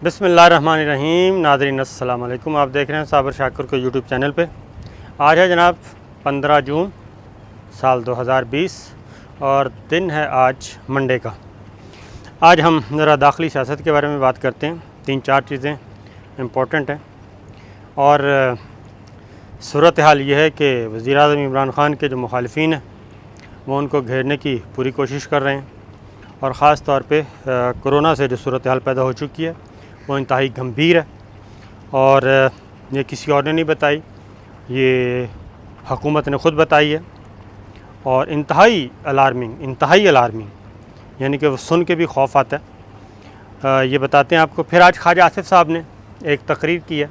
बिस्मिल्लाहिर्रहमानिर्रहीम। नाज़रीन अस्सलाम वालेकुम। आप देख रहे हैं साबिर शाकिर को यूट्यूब चैनल पे। आज है जनाब 15 जून साल 2020 और दिन है आज मंडे का। आज हम ज़रा दाखिली सियासत के बारे में बात करते हैं। 3-4 चीज़ें इम्पोर्टेंट हैं और सूरत हाल ये है कि वज़ीर-ए-आज़म इमरान ख़ान के जो मुखालिफिन हैं वो उनको घेरने की पूरी कोशिश कर रहे हैं और ख़ास तौर पे कोरोना से जो सूरत हाल पैदा हो चुकी है वो इंतहाई गंभीर है और ये किसी और ने नहीं बताई, ये हुकूमत ने ख़ुद बताई है और इंतहाई अलार्मिंग यानी कि वो सुन के भी खौफ आता है। ये बताते हैं आपको। फिर आज ख्वाजा आसिफ साहब ने एक तकरीर की है,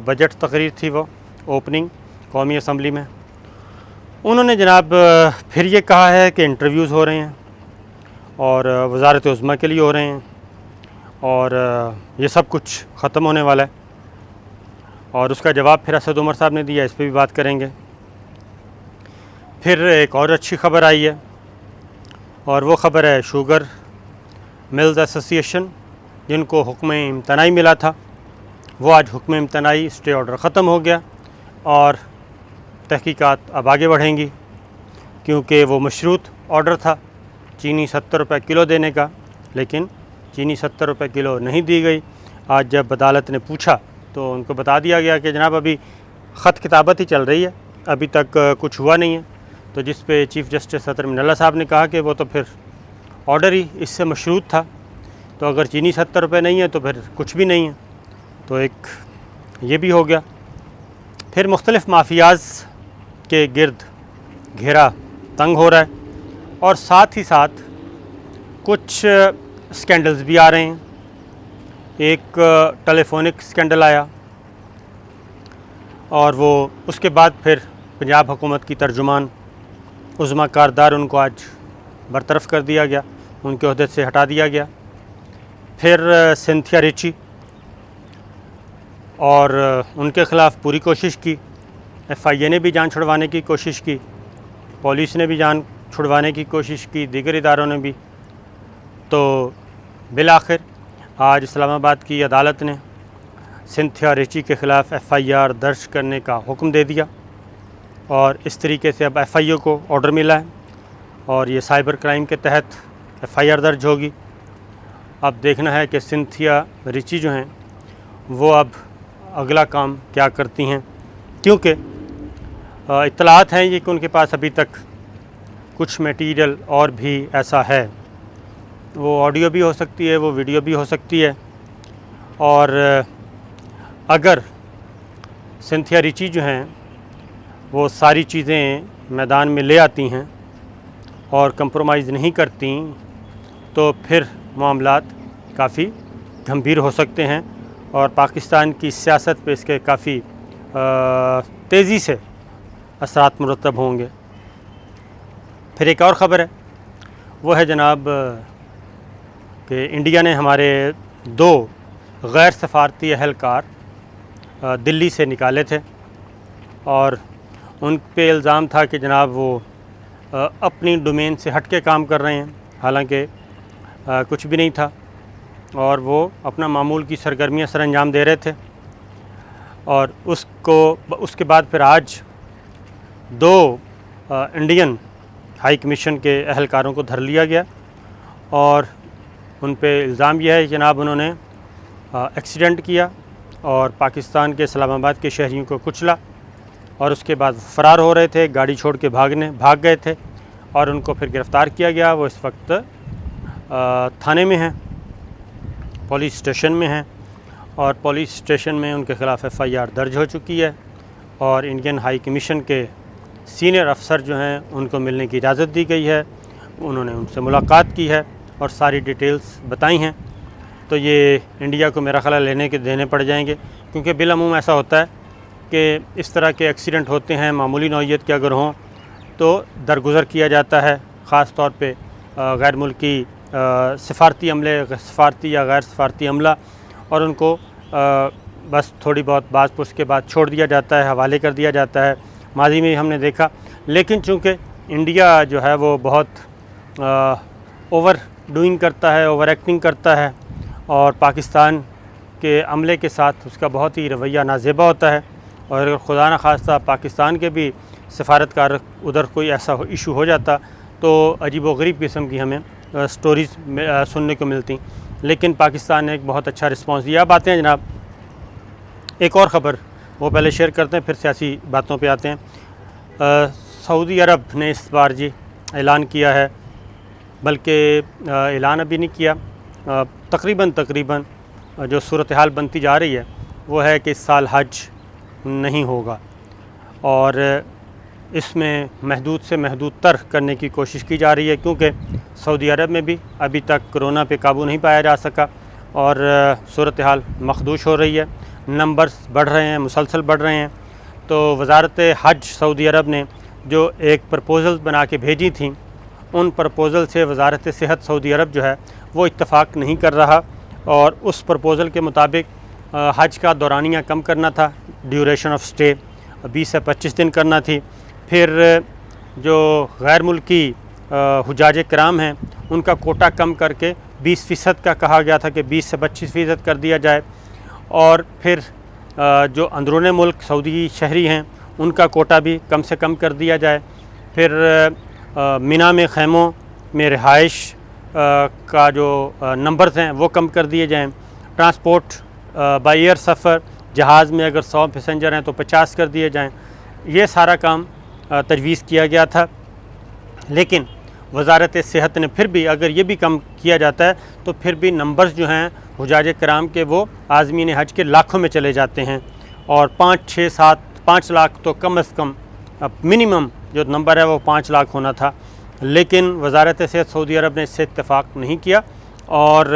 बजट तकरीर थी वो, ओपनिंग कौमी असम्बली में। उन्होंने जनाब फिर ये कहा है कि इंटरव्यूज़ हो रहे हैं और वज़ारत उज़्मा के लिए हो रहे हैं और ये सब कुछ ख़त्म होने वाला है और उसका जवाब फिर असद उमर साहब ने दिया। इस पर भी बात करेंगे। फिर एक और अच्छी ख़बर आई है और वो ख़बर है शुगर मिल्स एसोसिएशन, जिनको हुक्म इम्तनाई मिला था, वो आज हुक्म इम्तनाई स्टे ऑर्डर ख़त्म हो गया और तहकीकात अब आगे बढ़ेंगी क्योंकि वो मशरूत ऑर्डर था चीनी 70 रुपये किलो देने का, लेकिन चीनी 70 रुपये किलो नहीं दी गई। आज जब अदालत ने पूछा तो उनको बता दिया गया कि जनाब अभी ख़त किताबत ही चल रही है, अभी तक कुछ हुआ नहीं है। तो जिस पे चीफ़ जस्टिस सतर मिनल्ला साहब ने कहा कि वो तो फिर ऑर्डर ही इससे मशरूत था, तो अगर चीनी 70 रुपये नहीं है तो फिर कुछ भी नहीं है। तो एक ये भी हो गया। फिर मुख्तलिफ़ माफियाज़ के गिर्द घेरा तंग हो रहा है और साथ ही साथ कुछ स्कैंडल्स भी आ रहे हैं। एक टेलीफोनिक स्कैंडल आया और वो उसके बाद फिर पंजाब हुकूमत की तर्जुमान उज़्मा कारदार, उनको आज बरतरफ़ कर दिया गया, उनके ओहदे से हटा दिया गया। फिर सिंथिया रिची और उनके ख़िलाफ़ पूरी कोशिश की, FIA ने भी जान छुड़वाने की कोशिश की, पुलिस ने भी जान छुड़वाने की कोशिश की, दीगर इदारों ने भी। तो बिलाखिर आज इस्लामाबाद की अदालत ने सिंथिया रिची के ख़िलाफ़ FIR दर्ज करने का हुक्म दे दिया और इस तरीके से अब FIA को ऑर्डर मिला है और ये साइबर क्राइम के तहत FIR दर्ज होगी। अब देखना है कि सिंथिया रिची जो हैं वो अब अगला काम क्या करती हैं, क्योंकि इत्तलात हैं ये कि उनके पास अभी तक कुछ मटेरियल और भी ऐसा है, वो ऑडियो भी हो सकती है, वो वीडियो भी हो सकती है। और अगर सिंथिया रिची जो हैं वो सारी चीज़ें मैदान में ले आती हैं और कंप्रोमाइज़ नहीं करती तो फिर मामलात काफ़ी गंभीर हो सकते हैं और पाकिस्तान की सियासत पे इसके काफ़ी तेज़ी से असरात मुरतब होंगे। फिर एक और ख़बर है, वो है जनाब कि इंडिया ने हमारे 2 गैर सफारती अहलकार दिल्ली से निकाले थे और उन पे इल्ज़ाम था कि जनाब वो अपनी डोमेन से हट के काम कर रहे हैं, हालांकि कुछ भी नहीं था और वो अपना मामूल की सरगर्मियाँ सर अंजाम दे रहे थे। और उसके बाद फिर आज 2 इंडियन हाई कमीशन के अहलकारों को धर लिया गया और उन पे इल्ज़ाम यह है कि जनाब उन्होंने एक्सीडेंट किया और पाकिस्तान के इस्लामाबाद के शहरियों को कुचला और उसके बाद फ़रार हो रहे थे, गाड़ी छोड़ के भाग गए थे और उनको फिर गिरफ़्तार किया गया। वो इस वक्त थाने में हैं, पुलिस स्टेशन में हैं और पुलिस स्टेशन में उनके ख़िलाफ़ FIR दर्ज हो चुकी है और इंडियन हाई कमीशन के सीनियर अफसर जो हैं उनको मिलने की इजाज़त दी गई है। उन्होंने उनसे मुलाकात की है और सारी डिटेल्स बताई हैं। तो ये इंडिया को मेरा ख़्याल लेने के देने पड़ जाएंगे, क्योंकि बिलअमूम ऐसा होता है कि इस तरह के एक्सीडेंट होते हैं, मामूली नौइयत के अगर हों तो दरगुज़र किया जाता है, ख़ास तौर पे गैर मुल्की सफारती या गैर सफारती अमला, और उनको बस थोड़ी बहुत बात पुछ के बाद छोड़ दिया जाता है, हवाले कर दिया जाता है। माजी में हमने देखा, लेकिन चूँकि इंडिया जो है वो बहुत ओवर डूइंग करता है, ओवर एक्टिंग करता है और पाकिस्तान के अमले के साथ उसका बहुत ही रवैया नाज़ेबा होता है। और अगर खुदा न खास्ता पाकिस्तान के भी सफारतकार उधर कोई ऐसा इशू हो जाता तो अजीब व गरीब किस्म की हमें स्टोरीज़ सुनने को मिलती, लेकिन पाकिस्तान ने एक बहुत अच्छा रिस्पांस दिया। अब आते हैं जनाब एक और ख़बर, वो पहले शेयर करते हैं फिर सियासी बातों पे आते हैं। सऊदी अरब ने इस बार जी ऐलान किया है, बल्कि ऐलान अभी नहीं किया, तकरीबन जो सूरत हाल बनती जा रही है वो है कि इस साल हज नहीं होगा और इसमें महदूद से महदूद तर करने की कोशिश की जा रही है, क्योंकि सऊदी अरब में भी अभी तक कोरोना पे काबू नहीं पाया जा सका और सूरत हाल मखदूश हो रही है, नंबर्स बढ़ रहे हैं, मुसलसल बढ़ रहे हैं। तो वज़ारत हज सऊदी अरब ने जो एक प्रपोज़ल बना के भेजी थी, उन प्रपोज़ल से वज़ारत सेहत सऊदी अरब जो है वो इत्तफ़ाक़ नहीं कर रहा और उस प्रपोज़ल के मुताबिक हज का दौरानिया कम करना था, ड्यूरेशन ऑफ स्टे 20 से 25 दिन करना थी। फिर जो गैर मुल्की हुजाज किराम हैं उनका कोटा कम करके 20% का कहा गया था कि 20 से 25% कर दिया जाए। और फिर जो अंदरूनी मुल्क सऊदी शहरी हैं उनका कोटा भी कम से कम कर दिया जाए। फिर मिना में ख़ैमों में रिहाइश का जो नंबर्स हैं वो कम कर दिए जाएँ। ट्रांसपोर्ट बाई एयर सफ़र, जहाज़ में अगर 100 पैसेंजर हैं तो 50 कर दिए जाएँ। ये सारा काम तजवीज़ किया गया था, लेकिन वज़ारत सेहत ने फिर भी अगर ये भी कम किया जाता है तो फिर भी नंबर्स जो हैं हुजाज किराम के वो आज़मीन हज के लाखों में चले जाते हैं और 5, 6, 7, 5 लाख तो कम से कम मिनिमम जो नंबर है वो 5 लाख होना था। लेकिन वज़ारत सेहत सऊदी अरब ने इससे इत्तेफाक नहीं किया और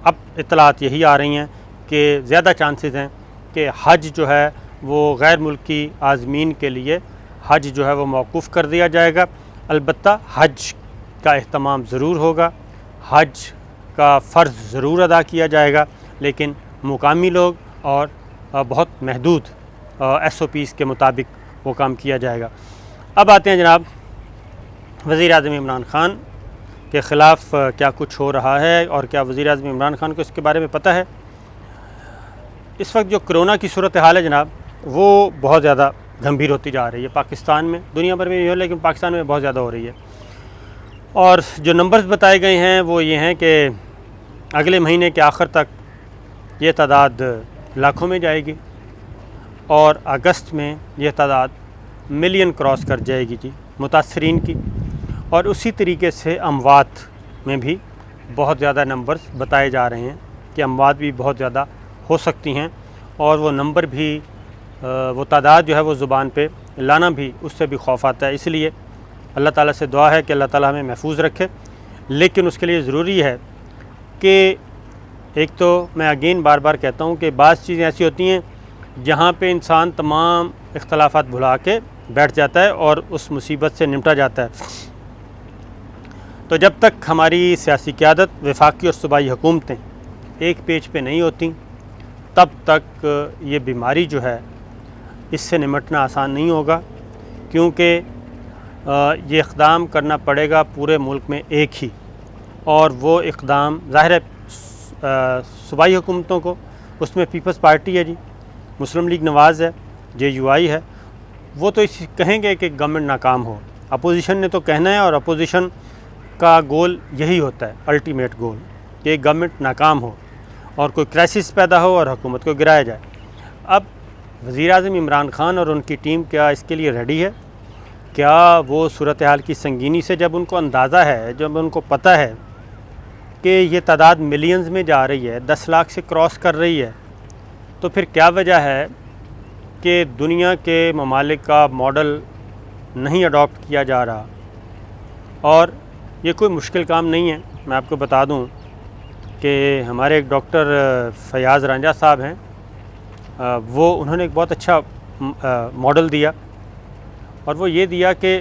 अब इत्तलात यही आ रही हैं कि ज़्यादा चांसेस हैं कि हज जो है वो गैर मुल्की आज़मीन के लिए हज जो है वो मौकूफ़ कर दिया जाएगा। अलबत्ता हज का एहतमाम ज़रूर होगा, हज का फ़र्ज़ ज़रूर अदा किया जाएगा, लेकिन मुकामी लोग और बहुत महदूद SOPs के मुताबिक वो काम किया जाएगा। अब आते हैं जनाब वज़ीर-ए-आज़म इमरान ख़ान के ख़िलाफ़ क्या कुछ हो रहा है और क्या वज़ीर-ए-आज़म इमरान ख़ान को इसके बारे में पता है। इस वक्त जो कोरोना की सूरत हाल है जनाब वो बहुत ज़्यादा गंभीर होती जा रही है पाकिस्तान में, दुनिया भर में भी हो लेकिन पाकिस्तान में बहुत ज़्यादा हो रही है। और जो नंबर्स बताए गए हैं वो ये हैं कि अगले महीने के आखिर तक ये तादाद लाखों में जाएगी और अगस्त में ये तादाद मिलियन क्रॉस कर जाएगी जी मुतासरीन की। और उसी तरीके से अमवात में भी बहुत ज़्यादा नंबर्स बताए जा रहे हैं कि अमवात भी बहुत ज़्यादा हो सकती हैं और वो नंबर भी वो तादाद जो है वो ज़ुबान पे लाना भी उससे भी खौफ आता है। इसलिए अल्लाह ताला से दुआ है कि अल्लाह ताला हमें महफूज रखे, लेकिन उसके लिए ज़रूरी है कि एक तो मैं अगेन बार बार कहता हूँ कि बाज़ चीज़ें ऐसी होती हैं जहाँ पे इंसान तमाम इख्तलाफात भुला के बैठ जाता है और उस मुसीबत से निपटा जाता है। तो जब तक हमारी सियासी क़यादत, वफाकी और सूबाई हुकूमतें एक पेज पे नहीं होती तब तक ये बीमारी जो है इससे निमटना आसान नहीं होगा, क्योंकि ये इक़दाम करना पड़ेगा पूरे मुल्क में एक ही। और वो इक़दाम ज़ाहिर है सूबाई हुकूमतों को, उसमें पीपल्स पार्टी है जी, मुस्लिम लीग नवाज़ है, JUI है, वो तो इस कहेंगे कि गवर्नमेंट नाकाम हो। अपोजिशन ने तो कहना है और अपोजिशन का गोल यही होता है, अल्टीमेट गोल, कि गवर्नमेंट नाकाम हो और कोई क्राइसिस पैदा हो और हुकूमत को गिराया जाए। अब वज़ीर-ए-आज़म इमरान ख़ान और उनकी टीम क्या इसके लिए रेडी है? क्या वो सूरत हाल की संगीनी से जब उनको अंदाज़ा है, जब उनको पता है कि ये तादाद मिलियंस में जा रही है, 10 लाख से क्रॉस कर रही है, तो फिर क्या वजह है कि दुनिया के ममालिक का मॉडल नहीं अडॉप्ट किया जा रहा? और ये कोई मुश्किल काम नहीं है। मैं आपको बता दूं कि हमारे एक डॉक्टर फयाज़ रांझा साहब हैं, वो उन्होंने एक बहुत अच्छा मॉडल दिया और वो ये दिया कि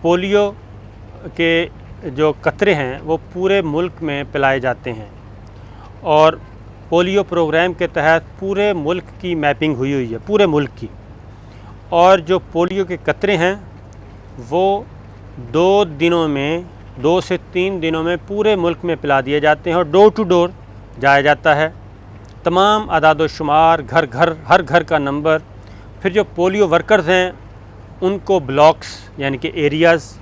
पोलियो के जो कतरे हैं वो पूरे मुल्क में पिलाए जाते हैं और पोलियो प्रोग्राम के तहत पूरे मुल्क की मैपिंग हुई है, पूरे मुल्क की। और जो पोलियो के कतरे हैं वो 2 से 3 दिनों में पूरे मुल्क में पिला दिए जाते हैं और डोर टू डोर जाया जाता है, तमाम अदाद व शुमार, घर घर, हर घर का नंबर, फिर जो पोलियो वर्कर्स हैं उनको ब्लॉक्स यानी कि एरियाज़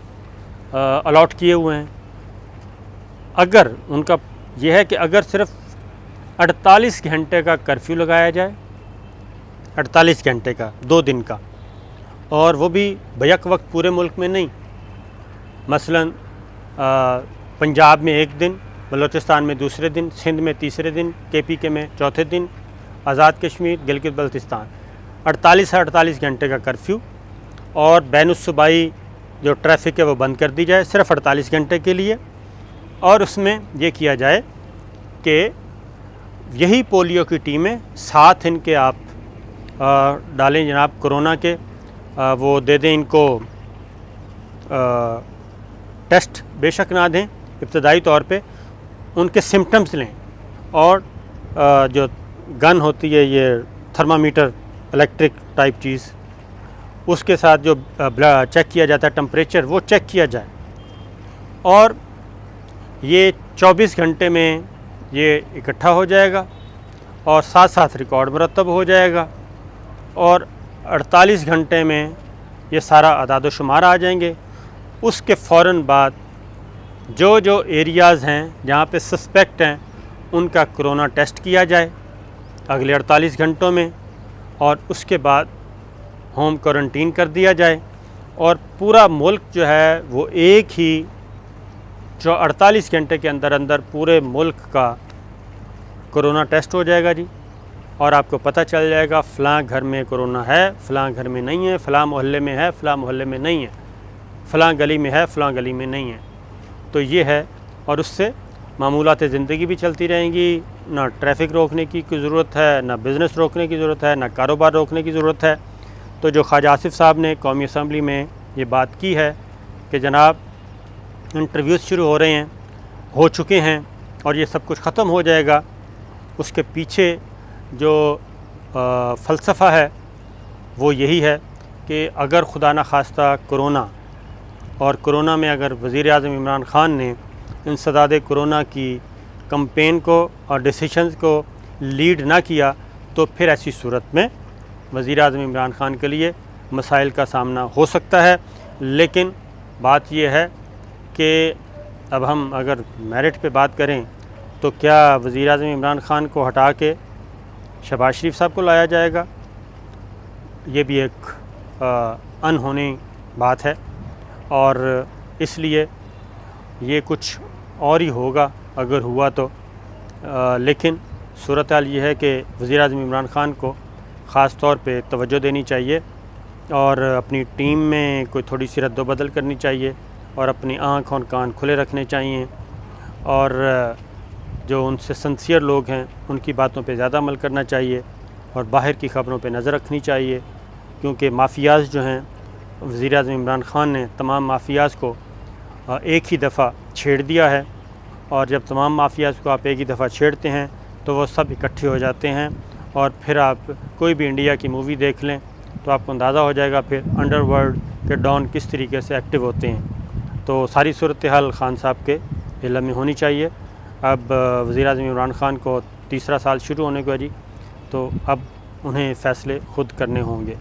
अलॉट किए हुए हैं। अगर उनका यह है कि अगर सिर्फ 48 घंटे का कर्फ्यू लगाया जाए, 48 घंटे का, 2 दिन का, और वो भी बैक वक्त पूरे मुल्क में नहीं, मसलन पंजाब में 1 दिन, बलूचिस्तान में दूसरे दिन, सिंध में तीसरे दिन, KPK में चौथे दिन, आज़ाद कश्मीर, गिलगित बल्तिस्तान, 48 घंटे का कर्फ्यू, और बैनुस्सूबाई जो ट्रैफिक है वो बंद कर दी जाए सिर्फ 48 घंटे के लिए। और उसमें ये किया जाए कि यही पोलियो की टीमें साथ इनके आप डालें जनाब कोरोना के, वो दे दें इनको टेस्ट, बेशक ना दें, इब्तदाई तौर पे उनके सिम्टम्स लें, और जो गन होती है ये थर्मामीटर इलेक्ट्रिक टाइप चीज़, उसके साथ जो चेक किया जाता है टेम्परेचर, वो चेक किया जाए, और ये 24 घंटे में ये इकट्ठा हो जाएगा और साथ साथ रिकॉर्ड मुरतब हो जाएगा, और 48 घंटे में ये सारा अदाद शुमार आ जाएंगे। उसके फ़ौरन बाद जो जो एरियाज़ हैं जहाँ पे सस्पेक्ट हैं उनका कोरोना टेस्ट किया जाए अगले 48 घंटों में, और उसके बाद होम क्वारंटीन कर दिया जाए, और पूरा मुल्क जो है वो एक ही जो 48 घंटे के अंदर अंदर पूरे मुल्क का कोरोना टेस्ट हो जाएगा जी, और आपको पता चल जाएगा फ़लाँ घर में कोरोना है, फ़लाँ घर में नहीं है, फ़लाँ मोहल्ले में है, फ़लाँ मोहल्ले में नहीं है, फ़लाँ गली में है, फ़लाँ गली में नहीं है। तो ये है, और उससे मामूलात ज़िंदगी भी चलती रहेंगी, ना ट्रैफिक रोकने की कोई ज़रूरत है, ना बिज़नेस रोकने की ज़रूरत है, ना कारोबार रोकने की ज़रूरत है। तो जो ख्वाजा आसिफ साहब ने कौमी असम्बली में ये बात की है कि जनाब इंटरव्यूज़ शुरू हो रहे हैं, हो चुके हैं, और ये सब कुछ ख़त्म हो जाएगा, उसके पीछे जो फ़लसफ़ा है वो यही है कि अगर खुदा न खास्ता कोरोना, और कोरोना में अगर वज़ीर-ए-आज़म इमरान ख़ान ने इंसदाद कोरोना की कैंपेन को और डिसीशंस को लीड ना किया, तो फिर ऐसी सूरत में वज़ीर-ए-आज़म इमरान ख़ान के लिए मसाइल का सामना हो सकता है। लेकिन बात यह है कि अब हम अगर मेरिट पे बात करें तो क्या वज़ीर-ए-आज़म इमरान ख़ान को हटा के शहबाज शरीफ साहब को लाया जाएगा? ये भी एक अनहोनी बात है, और इसलिए ये कुछ और ही होगा अगर हुआ तो। लेकिन सूरत हाल ये है कि वज़ीर-ए-आज़म इमरान ख़ान को ख़ास तौर पे तवज्जो देनी चाहिए, और अपनी टीम में कोई थोड़ी सी रद्दोबदल करनी चाहिए, और अपनी आँख और कान खुले रखने चाहिए, और जो उनसे सिंसियर लोग हैं उनकी बातों पे ज़्यादा अमल करना चाहिए, और बाहर की ख़बरों पे नज़र रखनी चाहिए, क्योंकि माफियाज़ जो हैं, वज़ीर-ए-आज़म इमरान ख़ान ने तमाम माफियाज़ को एक ही दफ़ा छेड़ दिया है, और जब तमाम माफियाज़ को आप एक ही दफ़ा छेड़ते हैं तो वो सब इकट्ठे हो जाते हैं, और फिर आप कोई भी इंडिया की मूवी देख लें तो आपको अंदाज़ा हो जाएगा फिर अंडरवर्ल्ड के डॉन किस तरीके से एक्टिव होते हैं। तो सारी सूरत हाल ख़ान साहब के इल्म में होनी चाहिए। अब वज़ीर-ए-आज़म इमरान ख़ान को तीसरा साल शुरू होने को है जी, तो अब उन्हें फ़ैसले ख़ुद करने होंगे।